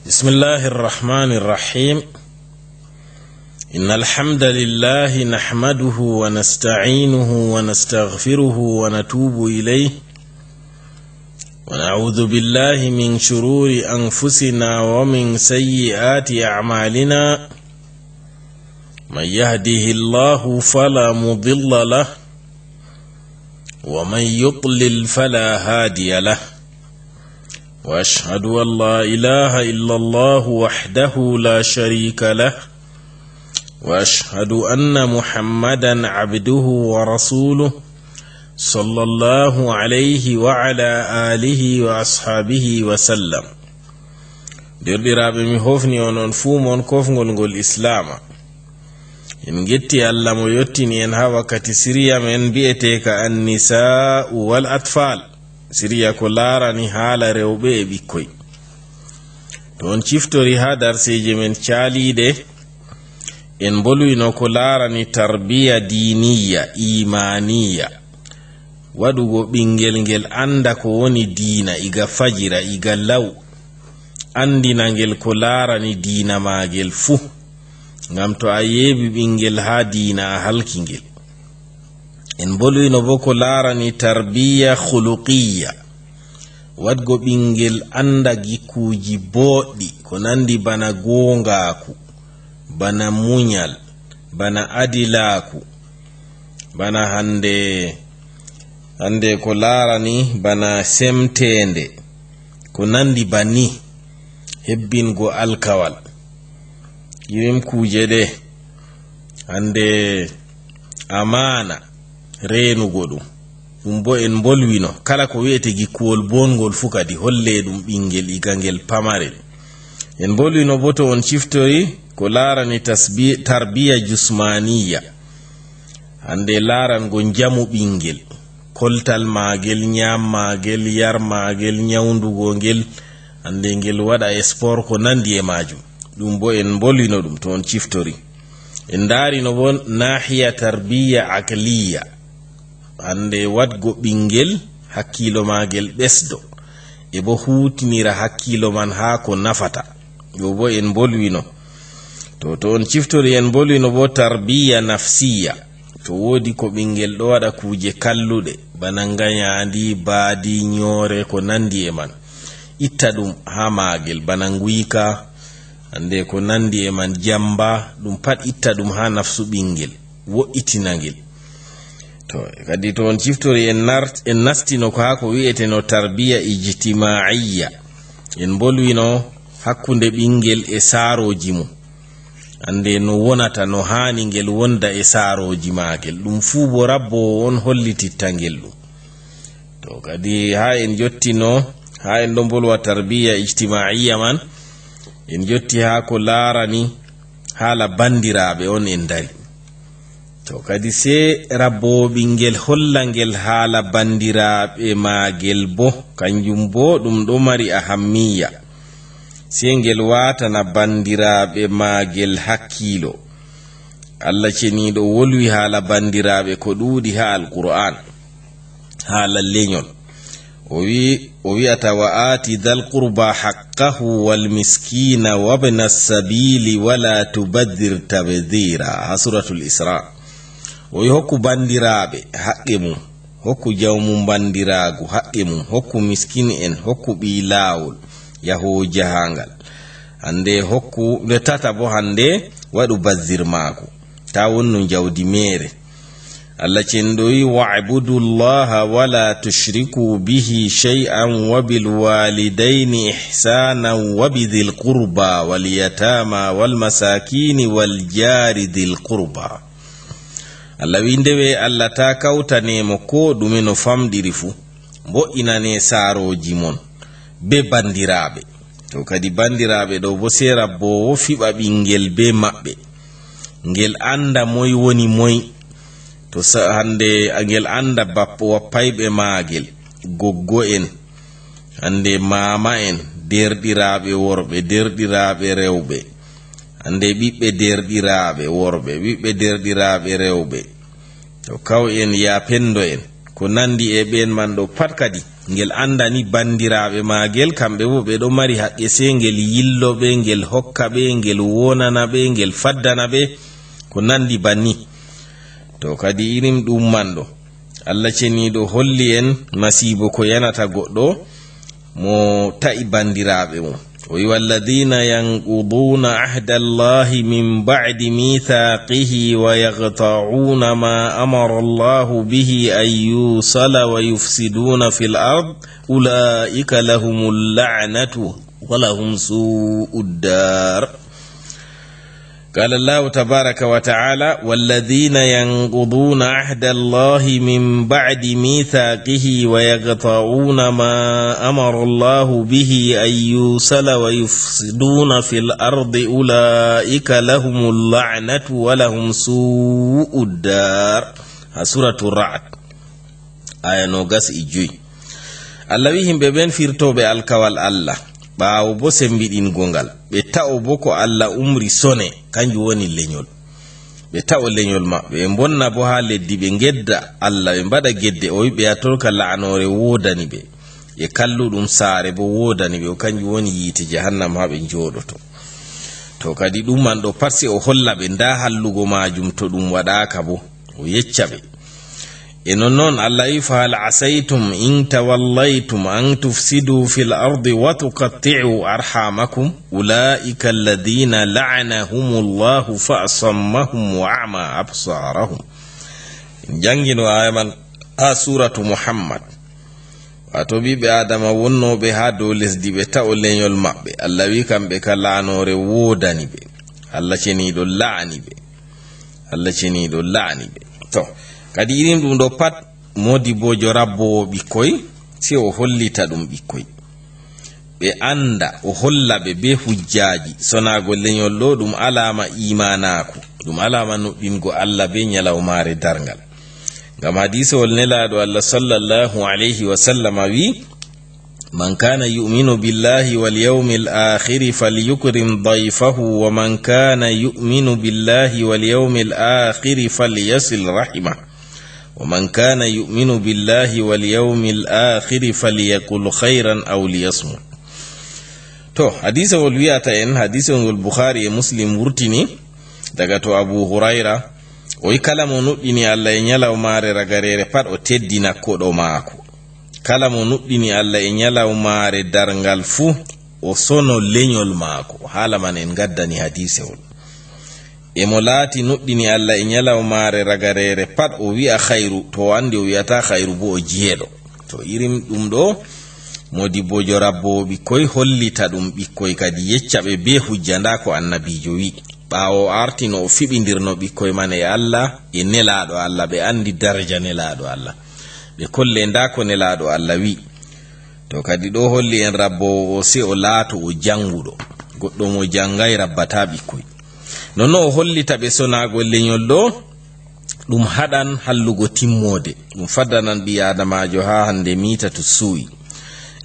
بسم الله الرحمن الرحيم. إن الحمد لله نحمده ونستعينه ونستغفره ونتوب إليه ونعوذ بالله من شرور أنفسنا ومن سيئات أعمالنا. من يهده الله فلا مضل له ومن يضلل فلا هادي له. وأشهد أن لا إله إلا الله وحده لا شريك له وأشهد أن محمدا عبده ورسوله صلى الله عليه وعلى آله وأصحابه وسلم. derɗiraɓe mi hofni onon fuu mon kofgol ngol islama. en getti Allah mo yottini en ha wakkati siriya men bi'eteka annisa'u wal atfal, siriya ko larani haala rewɓe e ɓikkoy. to on ciftori ha darseje men caaliɗe en bolwino ko larani tarbiya diniya imaniya, waɗugo ɓingel ngel anda ko woni diina iga fajira iga law, andina ngel ko larani diina magel fuu, ngam to a yeeɓi ɓingel ha diina a halki ngel. en bolwino bo ko larani tarbiya khuluqiya, wadgo ɓingel anda gikkuji boɗɗi ko nandi bana gongaku, bana munyal, bana adilaku, bana hande ko larani bana semtende, ko nandi bani hebbingo alkawal. irim kuje ɗe hande amana renugo ɗum bo en bolwino kala ko wi'ete gikkuwol bongol fu kadi holle ɗum ɓingel iga ngel pamarel. en bolwino bo to on ciftori ko larani tarbiya jusmaniya, hande larango jamu ɓingel, koltal magel, nyam magel, yar magel, nyawndugo ngel, hande ngel waɗa sport ko nandi e majum. ɗum bo en bolwino ɗum to on ciftori. en darino bo nahiya tarbiya aqliya, hande wadgo ɓingel hakkilo magel ɓesdo e bo hutinira hakkilo man ha ko nafata. ɗo bo en bolwino to on ciftori. en bolwino bo tarbiya nafsiya, to wodi ko ɓingel ɗo waɗa kuje kalluɗe bana ngayandi, baadi, nyore ko nandi e man, itta ɗum ha magel, bana nguyka hande ko nandi e man, jamba, ɗum pat itta ɗum ha nafsu ɓingel, wo'itina ngel. to kadi to on ciftori en nastino ko ha ko wi'eteno tarbiya ijtimaiya. en bolwino hakkunde ɓingel e saaroji mum, ande no wonata, no hani ngel wonda e saaroji magel, ɗum fuu bo rabbo on hollititta ngel ɗum. to kadi ha en jottino, ha en ɗon bolwa tarbiya ijtimaiya man, en jotti ha ko larani haala bandiraɓe on en dari. to kadi se rabbo ɓingel holla ngel haala bandiraɓe magel bo, kanjum bo ɗum ɗo mari ahammiya. se ngel watana bandiraɓe magel hakkilo. Allah ceniɗo wolwi haala bandiraɓe ko ɗuuɗi ha alqur'an, haala leñol. o wi'ata wa ati dhal qurba haqqahu wal miskina wabna sabili wala tubaddir tabdira, ha suratul isra. o wi hokku bandiraɓe haqqe mum, hokku jawmum bandiragu haqqe mum, hokku miskin en, hokku ɓi lawol yahowo jahangal, hande hokku nde tata bo hande waɗu bazzir maako, ta wonno jawdi mere. Allah cendoyi wa'budu llaha wala tushriku bihi shay'an wa bil walidaini ihsanan wa bidhil qurba wal yatama wal masakini wal jari dhil qurba. Allah wi ndewe Allah ta kawtanemo ko ɗume no famɗiri fu, bo'inane saaroji mon be bandiraɓe. to kadi bandiraɓe ɗo bo se rabbowo fiɓa ɓingel be maɓɓe, ngel anda moy woni moy. to hande ngel anda bappo wappayɓe magel, goggo en, hande mama en, derɗiraɓe worɓe, derɗiraɓe rewɓe, hande ɓiɓɓe derɗiraɓe worɓe, ɓiɓɓe derɗiraɓe rewɓe, to kaw en, ya pendo en, ko nandi e ɓen man ɗo pat kadi ngel andani bandiraɓe magel kamɓe bo ɓe ɗo mari haqqe se ngel yilloɓe ngel hokka ɓe ngel wonana ɓe ngel faddana ɓe ko nandi banni. To kadi irim ɗum man ɗo Allah ceniɗo holli en masibo ko yanata goɗɗo mo ta'i bandiraɓe mum. o wi walladina yanquduna ahda allahi min ba'di mithaqihi wa yaqta'una ma amara allahu bihi an yusala wa yufsiduna fil ard ulaika lahumul la'natu wa lahum su'ud dar. قال الله تبارك وتعالى والذين ينقضون عهد الله من بعد ميثاقه ويقطعون ما أمر الله به أن يوصل ويفسدون في الأرض أولئك لهم اللعنة ولهم سوء الدار. سورة الرعد آية نوغاس إجوي. الله ويهم ببين فيرتو بالكوال الله ɓaawo bo sembiɗingongal ɓe ta'o bo ko Allah umri sone kanjum woni leñol. ɓe ta'o leñol maɓɓe ɓe bonna bo ha leddi ɓe gedda Allah ɓe mbaɗa gedde o wi ɓe yatorka la'anore wodani ɓe e kalluɗum saare bo wodani ɓe o kanjum woni yiite jahannam ha ɓe joɗoto. to kadi ɗum man ɗo pat se o holla ɓe nda hallugo majum to ɗum waɗaka bo o yecca ɓe. e nonnoon Allah wi fa hal asaytum in tawallaytum an tufsidu fil ardi wa tuqatti'u arhamakum ulaika alladhina la'anahumullahu fa asammahum wa a'ma absarahum. jangino aya man ha suratu Muhammad. wato ɓiɓɓe adama wonnoɓe ha dow lesdi ɓe ta'o leñol maɓɓe Allah wi kamɓe ka la'anore wodani ɓe. Allah ceniɗo la'ani ɓe. to kadi irim ɗum ɗo pat modi bojo rabbowo ɓikkoy si o hollita ɗum ɓikkoy ɓe anda o holla ɓe be hujjaji sonago leñol ɗo ɗum alama imanako ɗum alama nuɗɗingo Allah be nyalawmare dargal. ngam hadisewol nelaɗo Allah sallallahu alayhi wa sallam wi man kana yu'minu billahi wal yawmil akhir falyukrim dayfahu wa man kana yu'minu billahi wal yawmil akhir falyasil rahimah ومن كان يؤمن بالله واليوم الآخر فليقل خيرا أو ليصمت. to hadisa wol wi'ata en hadisa ngol Bukhari e Muslim wurtini daga to Abu Huraira o yi kala mo nuɗɗini Allah e nyalawmare ragarere pat o teddina koɗo maako. kala mo nuɗɗini Allah e nyalawmare darngal fu o sono leñol maako. haala man en gaddani hadisewol. e mo laati nuɗɗini Allah e nyalawmare ragarere pat o wi'a khairu to andi o wi'ata khairu bo o jeeɗo. to irim ɗum ɗo modi bojo rabbowo ɓikkoy hollita ɗum ɓikkoy kadi yeccaɓe be hujja nda ko annabijo wi ɓaawo artino o fiɓidirno ɓikkoy man e Allah e nelaɗo Allah ɓe andi daraja nelaɗo Allah ɓe kolle nda ko nelaɗo Allah wi. to kadi ɗo holli en rabbowo o se o laato o janguɗo goɗɗo mo jangay rabbata ɓikkoy. nonno o hollita ɓe sonago leñol ɗo ɗum haɗan hallugo timmode ɗum faddanan ɓi adamajo ha hande mita to suuyi.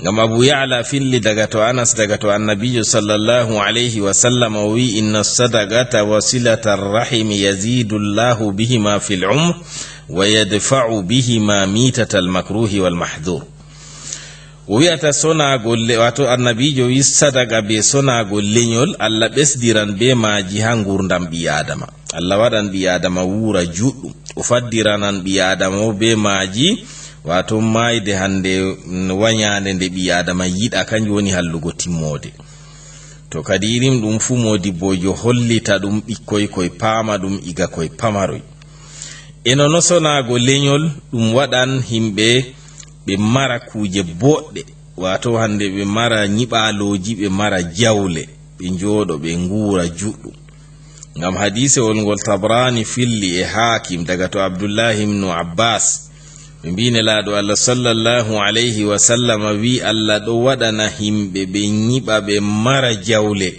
ngam Abu Ya'la filli daga to Anas daga to annabijo sallallahu alayhi wa sallam o wi inna sadaqata wa silata rahim yazidu Allahu bihima fil umr wa yadfa'u bihima mitata al makruhi wal mahdhur. o wi'ata sonago wato annabijo wi sadaga be sonago leñol Allah ɓesdiran be maji ha gurdam ɓi adama. Allah waɗan ɓi adama wura juɗɗum o faddiranan ɓi adama o be maji wato mayde hande wanyande nde ɓi adama yiɗa kanjum woni hallugo timmode. to kadi irim ɗum fu modi bojo hollita ɗum ɓikkoy koye paama ɗum iga koye pamaroy. eno no sonago leñol ɗum waɗan himɓe ɓe mara kuje boɗɗe wato hande ɓe mara nyiɓaloji ɓe mara jawle ɓe jooɗo ɓe ngura juɗɗum. ngam hadisewol ngol Tabrani filli e Hakim daga to Abdullah ibn Abbas ɓe mbine laaɗo Allah sallallahu alayhi wa sallam wi Allah ɗo waɗana himɓe ɓe nyiɓa ɓe mara jawle.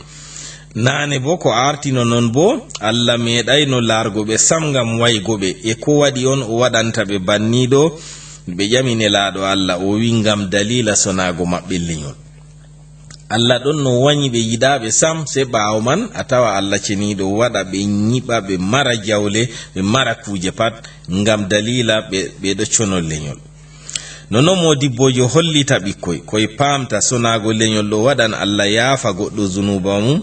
nane bo ko artino non bo Allah meeɗayno largo ɓe sam ngam waygo ɓe e ko waɗi on o waɗanta ɓe banniɗo. ɓe ƴamine laaɗo Allah o wi ngam dalila sonago maɓɓe leñol. Allah ɗon no wañi ɓe yiɗaɓe sam se ɓaawo man a tawa Allah ceniɗo waɗa ɓe nyiɓa ɓe mara jawle ɓe mara kuje pat ngam dalila ɓeɗo conol leñol. nono modibbojo hollita ɓikkoy koye pamta sonago leñol ɗo waɗan Allah yaafa goɗɗo zunuba mum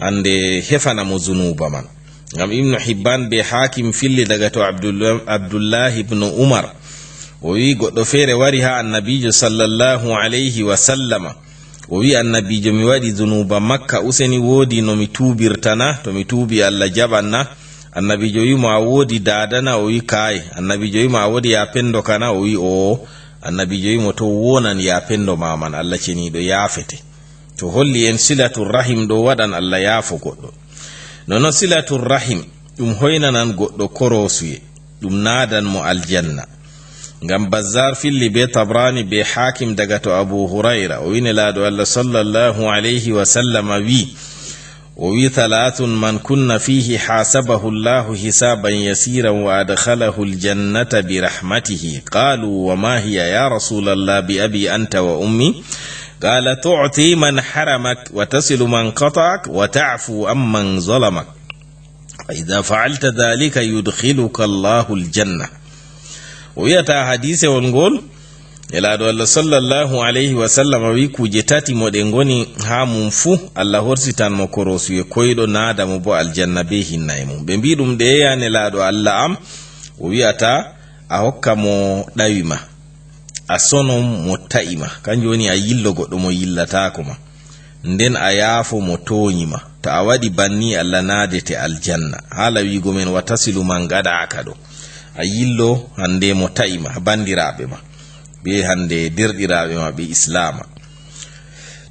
ande hefana mo zunuba man. Ngam Ibnu Hibban be Hakim filli daga to Abdullah ibn Umar o wi goɗɗo feere wari ha annabijo sallallahu alayhi wa sallama o wi annabijo mi waɗi zunuba makka useni woodi no mi tuubirtana, to mi tuubi Allah jaɓanna. Annabijo wi mo a woodi dadana, o wi kaye. Annabijo wi mo a woodi yapendo kana, o wi o. Annabijo wi mo to wonan yapendo maman Allah ceniɗo yaafete. To holli en silatul rahim ɗo waɗan Allah yaafo goɗɗo. Nono silatul rahim ɗum hoynanan goɗɗo korosuye, ɗum nadan mo aljanna. Ngam Bazzar filli be Tabrani be Hakim daga to Abu Hurayra o wini laado Allah sallallahu alayhi wa sallama wi o wi thalathun man kunna fihi hasabahu Allahu hisaban yasiran wa adkhalahu aljannata bi rahmatihi. Qalu wa ma hiya ya Rasulallah bi abi anta wa ummi? Qala tu'ti man haramak wa tasilu man qata'ak wa ta'fu amman zalamak. Fa idha fa'alta dhalika yudkhiluka Allahu aljanna. O wiyata hadise won ngol elaɗo Allah sallallahu alayhi wa sallam wi kuje tati moɗe ngoni ha mum fu Allah horsitan mo korosuye koyɗo naada mo bo aljanna be hinna e mum. Ɓe mbi ɗum ɗe yanelaɗo Allah am o wiyata a hokka mo ɗawima, a sono mo ta'ima, kanjum woni a yillo goɗɗo mo yillatako ma, nden a yaafo mo toñima. To a waɗi banni Allah naadete aljanna. Haala wigo men watasilu man gaɗaka ɗo a yillo hande mo ta'ima bandiraɓe ma be hande derɗiraɓe ma ɓe islama.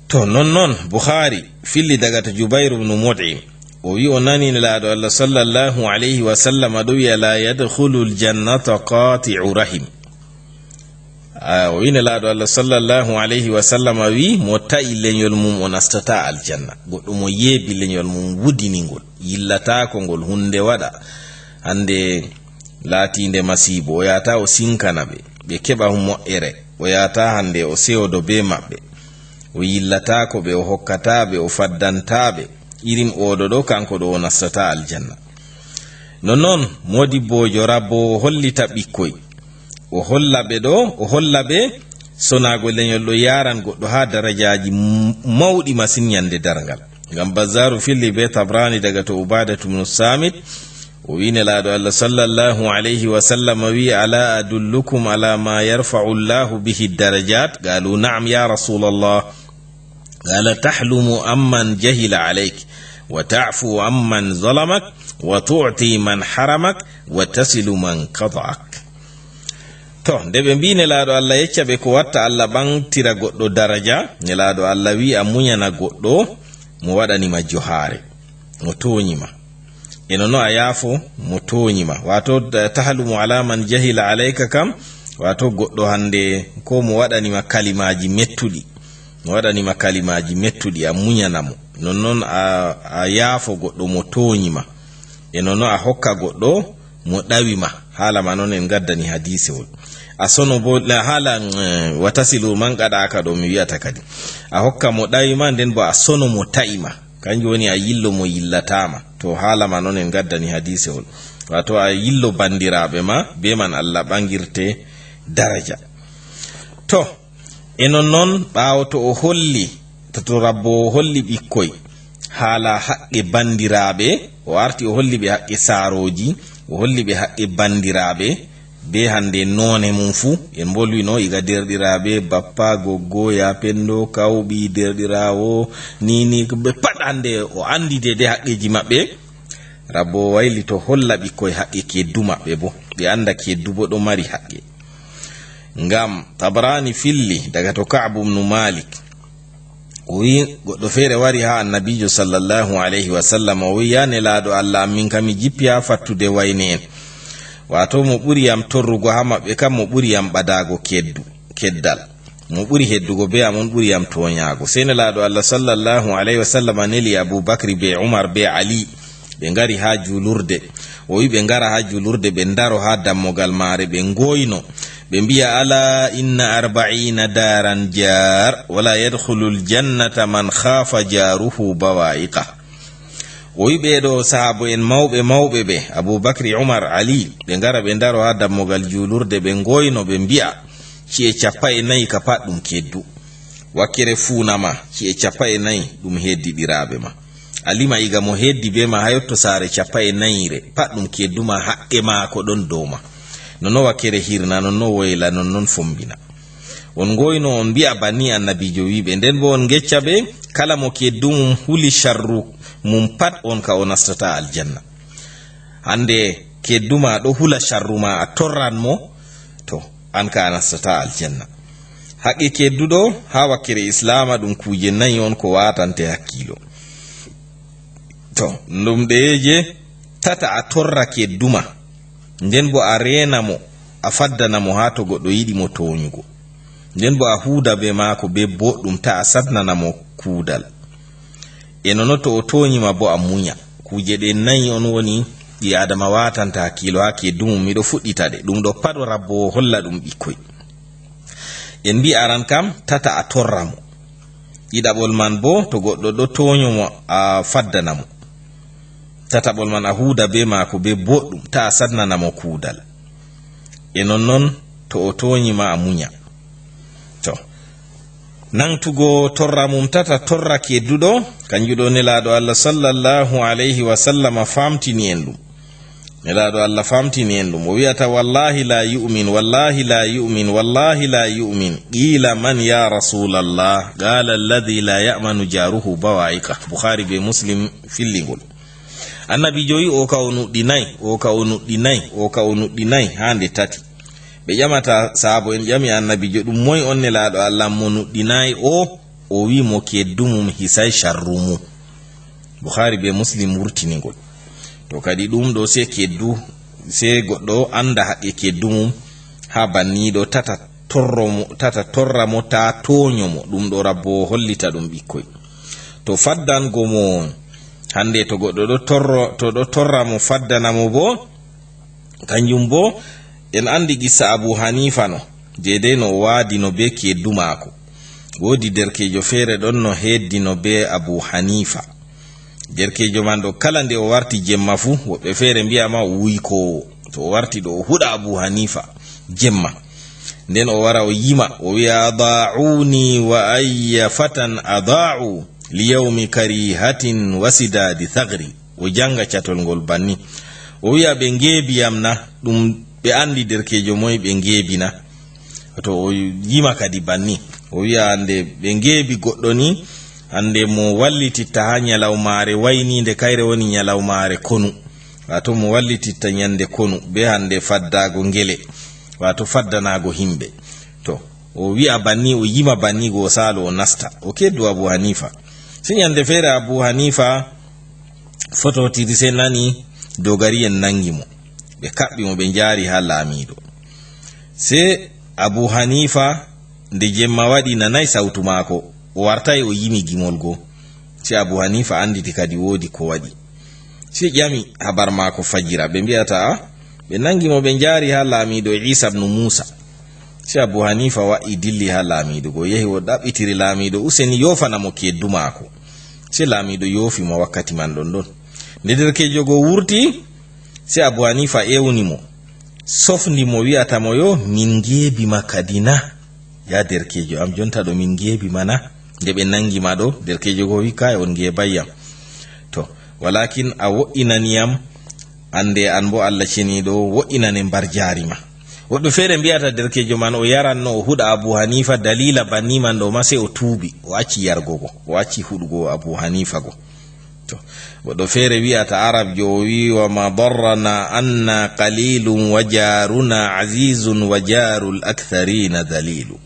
To non Bukhari filli daga to Jubair ibn Mut'im o wi o nani laaɗo Allah sallallahu alayhi wa sallam ɗo wiya la yadkhulu aljannata qati'u rahim. O wi laaɗo Allah sallallahu alayhi wa sallam wi mo ta'i leñol mum o nastata aljanna. Goɗɗo mo yeebi leñol mum wudiningol yillatako ngol hunde waɗa hande laatinde masibo, o yata o sinkana ɓe keɓa mo'ere, o yata hande o sewodo be maɓɓe, o yillatako ɓe, o hokkataɓe, o faddantaɓe. Irin oɗo ɗo kanko ɗo o nastata aljanna. Nonnon modibbojo rabbo o hollita ɓikkoy, o holla ɓe sonago leñol ɗo yaran goɗɗo ha darajaji mawɗi masin yande dargal. Ngam Bazzaru filli be Tabrani daga to Ubadatu ibn Samit o wini laaɗo Allah sallallahu alayhi wa sallam wi ala adullukum ala ma yarfa'u Allahu bihi darajat? Qalu na'am ya Rasulallah. Qala tahlumu amman jahila alayk wa ta'fu amman zalamak wa tu'ti man haramak wa tasilu man qata'ak. To nde ɓe mbi nelaaɗo Allah yecca ɓe ko watta Allah ɓantira goɗɗo daraja, nelaaɗo Allah wi a muñana goɗɗo mo waɗanima johare, mo toñima, eno no a yaafo mo toñima. Wato tahalumu ala man jahila alayka kam wato goɗɗo hande ko mo waɗanima kalimaji mettuɗi a muñanamo, nonnon a yaafo goɗɗo mo toñima, eno no a hokka goɗɗo mo ɗawima. Haala ma noon en gaddani hadisewol. A sono bo haala watasilu man gaɗaka ɗo mi wiyata kadi a hokka mo ɗawima, nden bo a sono mo ta'ima, kanjum woni a yillo mo yillatama. To haala ma noon en gaddani hadisewol, wato a yillo bandiraɓe ma be man Allah ɓangirte daraja. To enon noon ɓawo to o holli to rabbo o holli ɓikkoy haala haqqe bandiraɓe, o arti o holli ɓe haqqe saaroji, o holli ɓe haqqe bandiraɓe be hande none mum fu en bolwino iga derɗiraɓe bappa goggo yapendo kawɓi derɗirawo nini ɓe pat hande o andi de haqqeji maɓɓe. Rabbo wayli to holla ɓikkoy haqqe keddu maɓɓe bo ɓe anda keddu bo ɗo mari haqqe. Ngam Tabrani filli daga to Ka'b ibn Malik o wi goɗɗo feere wari ha annabijo sallallahu alayhi wa sallam o wi ya nelaɗo Allah min kam mi jippi ha fattude wayne en, wato mo ɓuri yam torrugo ha maɓɓe kam mo ɓuri yam ɓadago keddal, mo ɓuri heddugo be am on ɓuri yam toñago. Sey nelaɗo Allah sallallahu alayhi wa sallam neli Abubakri be Umar be Ali ɓe ngari ha julurde. O wi ɓe ngara ha julurde ɓe ndaro ha dammogal maare ɓe ngoyno ɓe mbiya ala inna 40 daran jar wala yadkhulu aljannata man khafa jaruhu bawa'iqa. O wi ɓeɗo sahabo en mawɓe ɓe Abubakri, Umar, Ali ɓe ngara ɓe ndaro ha dammogal julurde ɓe ngoyno ɓe mbiya ci'e 4 ka pat ɗum keddu. Wakkere funama ci'e 4 ɗum heddiɗiraɓe ma. Alima iga mo heddi be ma hayotto sare 4 pat ɗum kedduma haqqe maako ɗon dow ma. Nonno wakkere hirna, nonno woyla, nonnon fombina. On goyno on bi'a banni annabijo wiɓe, nden bo on gecca ɓe kala mo keddumum huli sharru mum pat on ka o nastata aljanna. Hande kedduma ɗo hula sharru ma a torran mo, to an ka a nastata aljanna. Haqqe kedduɗo ha wakkere islama ɗum kuje 4 on ko watante hakkilo. To ɗum ɗeje tata a torra kedduma, nden bo a rena mo, a faddana mo ha to goɗɗo yiɗi mo toñugo, nden bo a huuda be maako be boɗɗum ta a sadnana mo kuudal. E nono to o toñima bo a muña. Kuje ɗe 4 on woni ɗi adama watanta hakkilo ha keddumum. Miɗo fuɗɗita ɗe, ɗum ɗo pat rabbo holla ɗum ɓikkoy. En mbi aran kam tata a torra mo. Ɗiɗaɓol man bo to goɗɗo ɗo toño mo a faddana mo. Tataɓol man a huuda be maako be boɗɗum ta a sadnana mo kuudal. E nonnon to o toñima a muña. To nangtugo torra mum tata torra kedduɗo, kanjuɗo nelaɗo Allah sallallahu alayhi wa sallam famtini en ɗum. Nelaɗo Allah famtini en ɗum, o wi'ata wallahi la yu'min, wallahi la yu'min, wallahi la yu'min. Qila man ya rasulallah? Qala alladhi la ya'manu jaruhu bawa'iqa. Bukhari be Muslim fillingol. Annabijo wi o ka o nuɗɗinayi, o ka o nuɗɗinayi, o ka o nuɗɗinayi hande tati. Ɓe ƴamata saabo en ƴami annabijo ɗum moy on nelaɗo Allah mo nuɗɗinayi o wi mo keddumum hisay sharrumu. Bukhari be Muslim wurtinigol. To kadi ɗum ɗo se keddu, se goɗɗo anda haqqe keddumum ha banniɗo tata torra mo ta toño mo. Ɗum ɗo rabbo hollita ɗum ɓikkoy. To faddango mo hande to goɗɗo ɗo torra mo faddana mo bo, kanjum bo en andi gissa Abu Hanifa no dede no waadino be keddu maako. Woodi derkejo feere ɗon no heddino be Abu Hanifa. Derkejo man ɗo kala nde o warti jemma fu, woɓɓe feere mbiyama o wuykowo. To o warti ɗo o huɗa Abu Hanifa jemma, nden o wara o yima o wi'a adaa'uni wa ayya fatan adaa'u liyawmi karihatin wasidadi thagri. O janga catol ngol banni, o wi'a ɓe ngeebiyam na, ɗum ɓe andi derkejo moy ɓe ngeebina. To o yima kadi banni, o wi'a ande ɓe ngeebi goɗɗo ni, ande mo wallititta ha nyalawmaare wayninde kayre woni nyalawmaare konu, wato mo wallititta nyande konu be hande faddago ngele, wato faddanago himɓe. To o wi'a banni, o yima banni go salo o nasta o keddu Abu Hanifa. Se nyande feere Abu Hanifa fototiri se nani dogari en nangi mo, ɓe kaɓɓi mo ɓe jaari ha laamiɗo. Se Abu Hanifa nde jemma waɗi nanay sautu maako, o wartai o yimi gimol go. Se Abu Hanifa anditi kadi woodi ko waɗi. Se ƴami habar maako fajira, ɓe mbiyata ɓe nangi mo ɓe jaari ha laamiɗo Isa ibn Musa. Se Abu Hanifa wa'i dilli ha laamiɗo go, yehi o ɗaɓɓitiri laamiɗo useni yofana mo keddu maako. Se laamiɗo yofi mo wakkati man ɗon. Nde derkejo go wurti, se Abu Hanifa ewni mo, sofndi mo, wi'ata mo yo min ngeebi ma kadina ya derkejo am, jonta ɗo min ngeebi mana nde ɓe nangi ma ɗo. Derkejo go wi kay on ngeebayyam. To walakin a wo'inaniyam, ande an bo Allah ceniɗo wo'inane mbar jaari ma. Woɓɓe feere mbiyata derkejo man o yaranno o huɗa Abu Hanifa dalila banni man ɗo ma, se o tuubi, o acci yargo go, o acci huɗugo Abu Hanifa go. To goɗɗo feere wi'ata arab jo o wi wa ma darrana anna qalilun wa jaruna azizun wa jarul aktharina dalilu.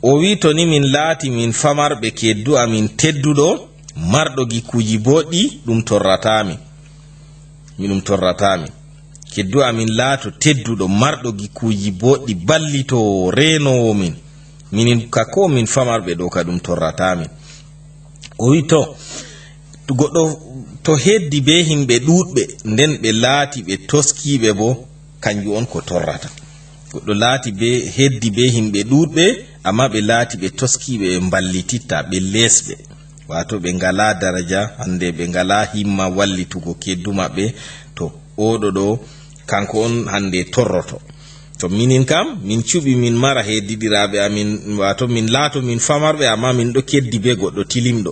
O wi to ni min laati min famarɓe keddu amin tedduɗo marɗo gikkuji boɗɗi, ɗum torratami. Keddu amin laato tedduɗo marɗo gikkuji boɗɗi ballito renowo min, minin ka ko min famarɓe ɗo ka ɗum torratamin. O wi to goɗɗo to heddi be himɓe ɗuɗɓe nden ɓe laati ɓe toskiɓe bo, kanju on ko torrata. Goɗɗo laati be heddi be himɓe ɗuɗɓe amma ɓe laati ɓe toskiɓe, ɓe ballititta, ɓe lesɓe, wato ɓe ngala daraja, hande ɓe ngala himma wallitugo keddu maɓɓe. To oɗo ɗo kanko on hande torroto. to minin kam min cuɓi min mara heddiɗiraɓe amin wato min laato min famarɓe amma min ɗo keddi be goɗɗo tilimɗo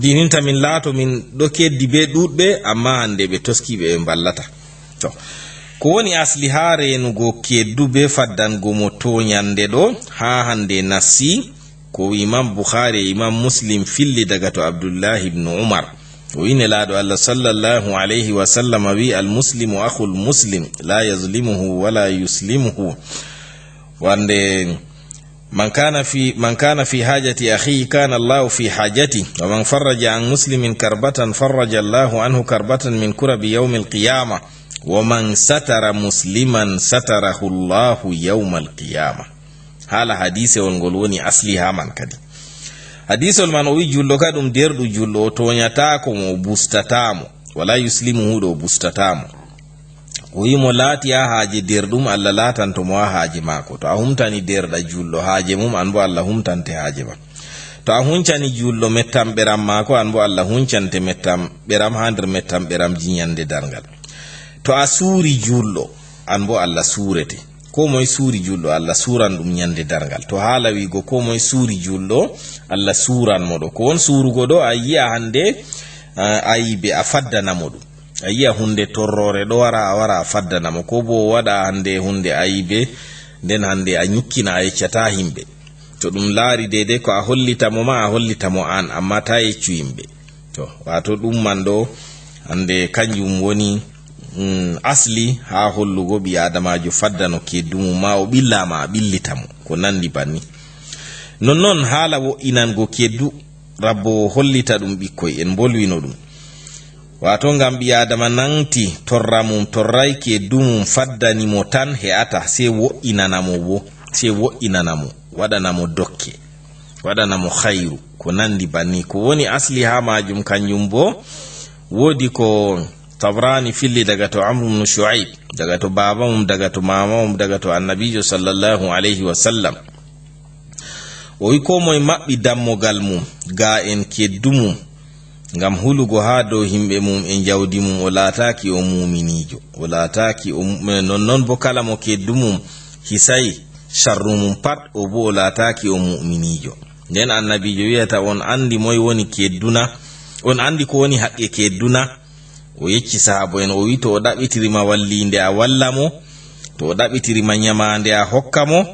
dininta min laato min ɗo keddi be ɗuɗɓe amma hande ɓe toskiɓe ɓe ballata. To ko woni asli ha renugo keddu be faddango mo toñande ɗo ha hande nassi ko imam Bukhari e imam Muslim filli daga to Abdullahi ibn Umar o ine laaɗo Allah sallallahu alayhi wa sallam wi almuslimu akhul muslim la yazlimuhu wala yuslimuhu wande man kana fi hajati akhihi kana Allahu fi hajati wa man farraja an muslimin karbatan farraja Allahu anhu karbatan min kurabi yawm al-qiyamah wa man satara musliman satarahu Allahu yawm al-qiyamah. Hala hadise on gol woni asli ha man kadi hadisol man o wi jullo ka ɗum derɗu jullo o toñatako mo bustatamo wala yuslimuhu ɗo bustatamo o wimo laati ha haaje derɗum Allah latantomo ha haaje mako to a humtani derɗa jullo haaje mum an bo Allah humtante haaje ma to a huncani jullo mettam ɓeram mako an bo Allah huncante mettam ɓeram ha nder mettam ɓeram jiñande dargal to a suuri jullo an bo Allah suurete ko moy suuri jullo Allah suran ɗum nyande dargal to haala wigo ko moy suuri jullo Allah suran mo ɗo ko won surugo ɗo a yi'a hande ayibe a faddanamo ɗum a yi'a hunde torrore ɗo wara a wara a faddanamo ko bo waɗa hande hunde ayibe nden hande a nyukkina a yeccata himɓe to ɗum laari dede ko a hollitamo ma a hollitamo an amma ta yeccu yimɓe to wato ɗum man ɗo hande kanjum woni asli ha hollugo ɓi adamajo faddano keddumu ma o ɓillama a ɓillitamo ko nandi banni nonnon haala wo'inango keddu rabbo hollita ɗum ɓikkoy en bolwino ɗum wato ngam ɓi adama nanti torra mum torray keddumum faddanimo tan he'ata sei wo'inanamo bo sei wo'inanamo waɗanamo dokke waɗanamo khayru ko nandi banni ko woni asli ha majum kanjum bo wodi ko Tabrani filli daga to Amr ibn Shu'aib daga to baba mum daga to mama mum daga to annabijo sallallahu alayhi wa sallam o wi ko moy mabbi dammogal mum ga en keddumum ngam hulugo ha dow himɓe mum e jawdi mum o laataki o muminijo o laataki non bo kala mo keddumum hisay sharru mum pat o bo o laataki o muminijo nden annabijo wiyata on andi moy woni kedduna on andi ko woni haqqe kedduna o yecci sahabo en o wi to o ɗaɓɓitirima wallinde a walla mo to o ɗaɓɓitirima nyamande a hokka mo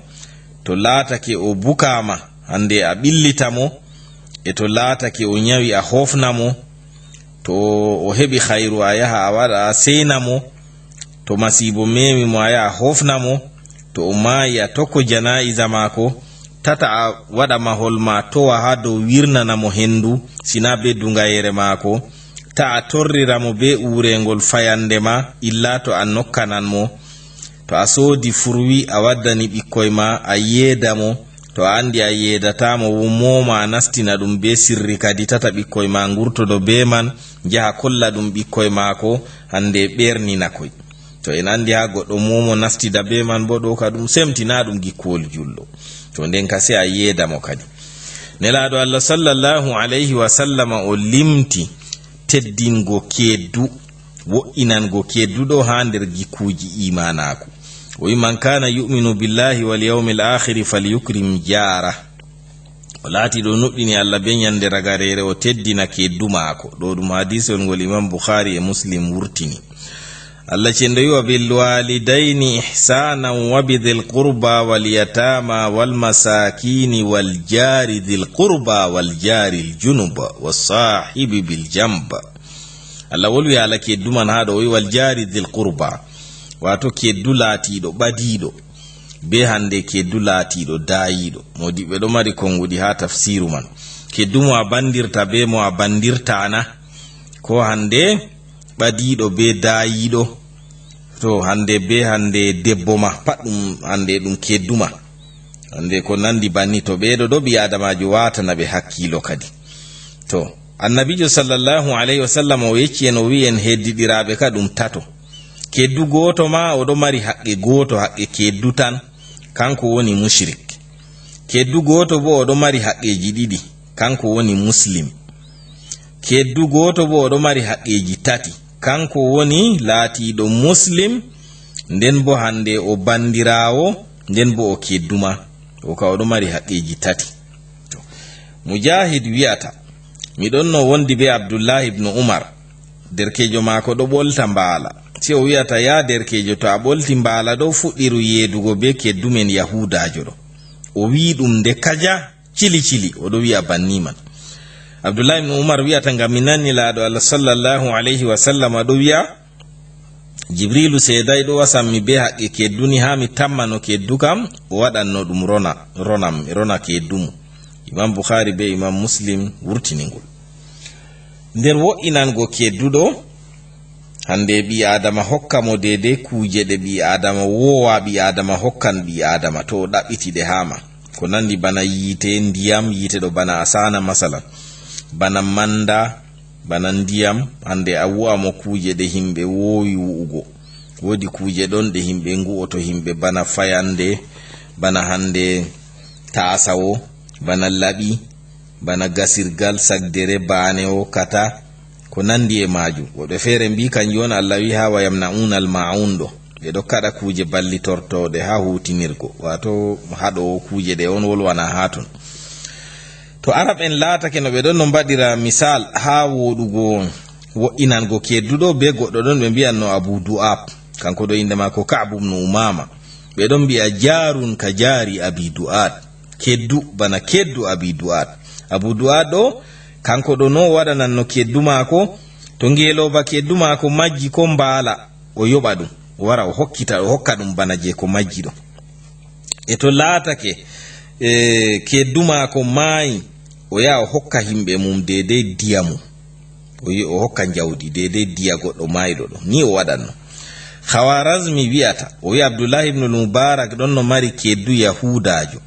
to laatake o bukama hande a ɓillita mo e to laatake o nyawi a hofna mo to o heɓi hayru a yaha a waɗa a seyna mo to masibo memi mo a yaha a hofna mo to o maayi a tokko janaiza mako tata a waɗa mahol ma towa ha dow wirnana mo hendu sina be dungayere mako ta a torrira mo be urengol fayande ma illa to a nokkanan mo to a soodi furwi a waddani ɓikkoy ma a yeeda mo to a andi a yeedatamo moma a nastina ɗum be sirri kadi tata ɓikkoy ma ngurtodo be man jaha kolla ɗum ɓikkoy maako hande ɓerninakoy to en andi ha goɗɗo momo nastida be man bo ɗo ka ɗum semtina ɗum gikkuwol julɗo to nden ka se a yeedamo kadi nelaɗo Allah sallallahu alayhi wa sallama o limti teddingo keddu wo'inango kedduɗo ha nder gikkuji imanako o wi man kana yu'minu billahi wal yawmil akhir falyukrim jara o laati ɗo nuɗɗini Allah be nyande ragarere o teddina keddu mako ɗo ɗum hadisol ngol imam Bukhari e Muslim wurtini Allah cendo yiwa bil walidaini ihsanan wa bidhil qurba wal yatama wal masakini wal jari dhil qurba wal jari al junuba was sahibi bil jamba Allah wolwi ala keddu man hado wi wal jari dhil qurba wato keddu laatiɗo ɓadiɗo be hande keddu laatiɗo dayiɗo modiɓe ɗo mari kongudi ha tafsiru man keddu mo a bandirta be mo a bandirtana ko hande ɓadiɗo be dayiɗo to hande be hande debbo ma pat ɗum hande ɗum kedduma hande ko nandi banni to ɓeɗo ɗo ɓi adamajo watana ɓe hakkilo kadi to annabijo sallallahu alayhi wa sallam o yecci en o wi en heddiɗiraɓe ka ɗum tato keddu goto ma oɗo mari haqqe goto haqqe keddu tan kanko woni mushrik keddu goto bo oɗo mari haqqeji ɗiɗi kanko woni muslim keddu goto bo oɗo mari haqqeji tati kanko woni laatiɗo muslim nden bo hande o bandirawo nden bo o kedduma o ka oɗo mari haqqeji tati. Mujahid wi'ata miɗon no wondi be Abdullah ibn Umar derkejo mako ɗo ɓolta mbaala, si o wi'ata ya derkejo to a ɓolti mbaala ɗo fuɗɗiru yeedugo be keddumen yahudajo ɗo, o wi ɗum nde kaja cili oɗo wi'a banni man. Abdullah ibn Umar wi'ata ngam mi nanni laaɗo Allah sallallahu alayhi wa sallam ɗo wi'a Jibrilu seeday ɗo wasanmi be haqqe kedduni ha mi tamma no keddu kam o waɗanno ɗum rona keddumu. Imam Bukhari be Imam Muslim wurtiningol. Nder wo'inango kedduɗo hande ɓi adama hokka mo dede kuje ɗe ɓi adama wowa ɓi adama hokkan ɓi adama to o ɗaɓɓitiɗe hama ko nandi bana yite ndiyam, yite ɗo bana asana masalan, bana manda, bana ndiyam. Hande a wu'amo kuje ɗe himɓe wowi wu'ugo, wodi kuje ɗon ɗe himɓe ngu'oto himɓe bana fayande, bana hande tasawo, bana laɓi, bana gasirgal, sagdere, banewo, kata ko nandi e maju. Woɓɓe feere mbi kanjum on Allah wi ha wa yamna'una al-ma'un ɗo, ɓe ɗo kaɗa kuje ballitortoɗe ha hutinirgo, wato haɗo kuje ɗe on wolwana ha ton. To arab en laatake no ɓe ɗon no mbaɗira misal ha woɗugo wo'inango kedduɗo be goɗɗo ɗon ɓe mbiyan no Abu Du'ab, kanko ɗo inde mako Ka'b ibn Umama. Ɓe ɗon mbiya jarun ka jari Abi Du'ad, keddu bana keddu Abi Du'ad. Abu Du'ad ɗo kanko ɗo no waɗanan no keddu mako, to ngeloba keddu mako majji ko mbaala o yoɓa ɗum o wara o hokka ɗum bana je ko majji ɗo. E to laatake keddu mako maayi o yaha o hokka himɓe mum dedei diya mum, o hokka jawdi dedei diya goɗɗo maayiɗo ɗo, ni o waɗanno. Khawarazmi wi'ata o wi Abdullah ibn al-Mubarak ɗon no mari keddu yahudajo,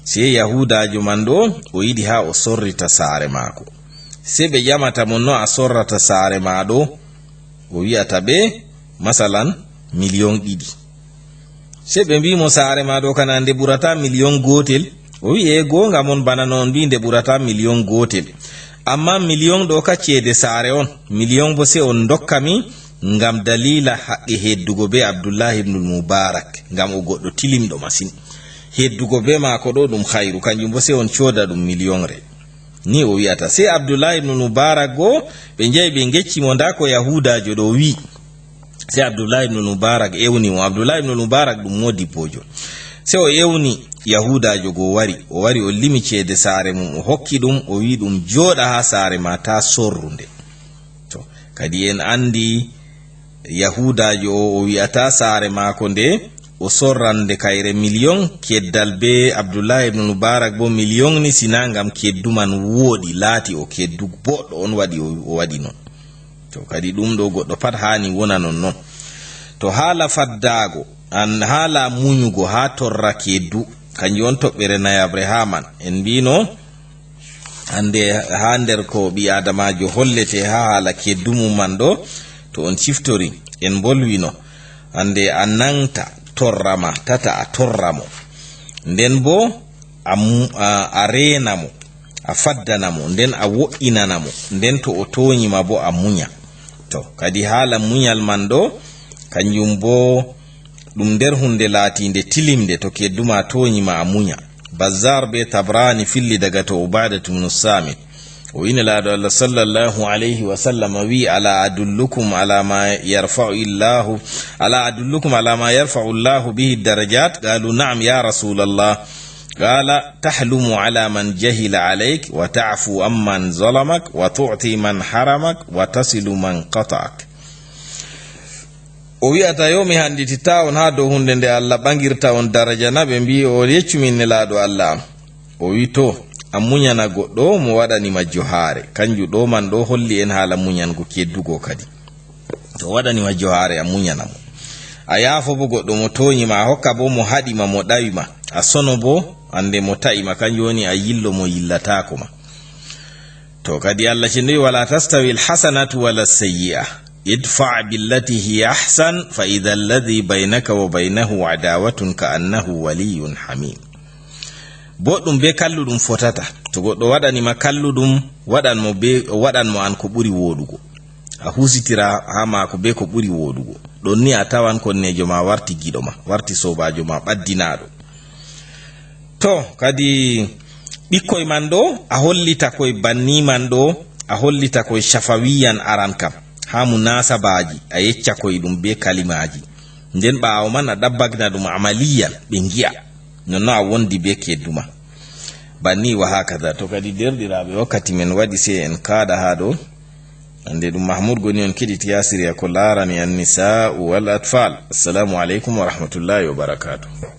se yahudajo man ɗo o yiɗi ha o sorrita saare mako, se ɓe ƴamata mon no a sorrata saare ma ɗo, o wi'ata ɓe masalan 2 million. Se ɓe mbimo saare ma ɗo kana nde ɓurata 1 million gotel, o wi e gonga mon bana non mbi nde ɓurata 1 million gotel, amma 1 million ɗo ka ceede saare on, 1 million bo se on dokkami ngam dalila haqqe heddugo be Abdullah ibn al-Mubarak, ngam o goɗɗo tilimɗo masin, heddugo be mako ɗo ɗum khairu, kanjum bo se on cooda ɗum 1 million re. Ni o wi'ata se Abdullah ibn al-Mubarak go ɓe jeyi ɓe gecci mo nda ko yahudajo ɗo wi, se Abdullah ibn al-Mubarak ewni mo. Abdullah ibn al-Mubarak ɗum modibbojo, se o ewni yahudajo go o wari o limi ceede saare mum, o hokki ɗum, o wi ɗum jooɗa ha saare ma ta sorrunde. To kadi en andi yahudajo o wi'ata saare mako nde o sorrande kayre 1 million, keddal be Abdullah ibn Mubarak bo 1 million ni sina ngam keddu man woodi laati o keddu boɗɗo on waɗi o waɗi non. To kadi ɗum ɗo goɗɗo pat hani wona non. To haala faddago an haala muñugo ha torra keddu kanjum on toɓɓere nayabre ha man en mbino hande ha nder ko ɓi adamajo hollete ha haala keddu mum man ɗo, to on ciftori en bolwino hande a nangta torrama tata a torramo, nden bo a renamo, a faddanamo, nden a wo'inanamo, nden to o toñima bo a muña. To kadi haala muñal man ɗo kanjum bo ɗum nder hunde laatinde tilimde, to kedduma toñima a muña. Bazzar be Tabrani filli daga to Ubadatu ibn Samit o ina laaɗo Allah sallallahu alayhi wa sallam wi ala adullukum ala ma yarfa'u Allahu bihi darajat, qalu na'am ya Rasulallah, qala tahlumu ala man jahila alayk wa ta'fu amman zalamak wa tu'ti man haramak wa tasilu man qata'ak. O wi'ata yo mi handitita on ha dow hunde nde Allah ɓangirta on daraja na, ɓe mbi o yeccumin nelaaɗo Allah am. O wi to a muñana goɗɗo mo waɗanima johaare, kanjum ɗo man ɗo holli en haala muñango keddugo kadi. To waɗanima johaare a muñanamo, a yaafo bo goɗɗo mo toñima, a hokka bo mo haɗima mo ɗawima, a sono bo ande mo ta'ima, kanjum woni a yillo mo yillatako ma. To kadi Allah cendowi wala tastawi alhasanatu wala sayyi'a idfa billati hiya ahsan fa idha alladhi baynaka wa baynahu adawatun ka annahu waliyyun hamim. Boɗɗum be kalluɗum fotata, to goɗɗo waɗanima kalluɗum waɗanmo an ko ɓuri woɗugo, a husitira ha mako be ko ɓuri woɗugo. Ɗon ni a tawan konnejo ma warti giɗo ma, warti sobajo ma ɓaddinaɗo. To kadi ɓikkoy man ɗo a hollita koye banni man ɗo, a hollita koye shafawiyan aran kam ha munasabaji a yecca koye ɗum be kalimaji, nden ɓawo man a ɗabbagna ɗum amaliyan ɓe giya nonno a wondi be kedduma banni wa hakada. To kadi derɗiraɓe wakkati men waɗi se en kaɗa ha ɗo, ande ɗum mahmoud goni on keɗiti yasiri ko larani an nisa'u wal atfal. Assalamu aleykum wa rahmatullahi wa barakatuh.